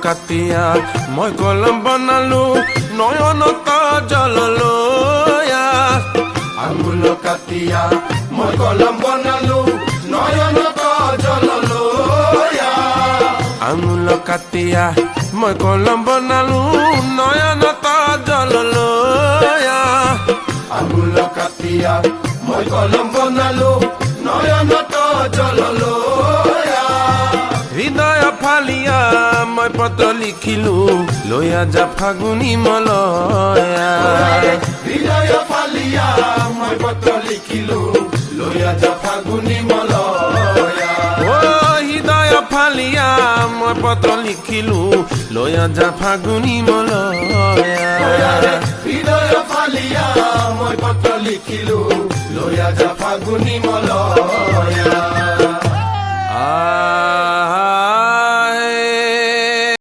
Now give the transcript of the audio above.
কাটিয়া মই কলম বনালো নয়নত জললয়া আঙুল কাটিয়া মই কলম বনালো নয়নত জললয়া আঙুল কাটিয়া মই কলম বনালো নয়নত জললয়া আঙুল কাটিয়া মই কলম বনালো নয়নত জললয়া হৃদয় ফালিয়া মই পত্ৰ লিখিলো লয়া যা ফাগুনী মলয়া হৃদয় ফালিয়া মই পত্ৰ লিখিলো লয়া যা ফাগুনী মলয়া ও হৃদয় ফালিয়া মই পত্ৰ লিখিলো লয়া যা ফাগুনী মলয়া হৃদয় ফালিয়া মই পত্ৰ লিখিলো লয়া যা ফাগুনী মলয়া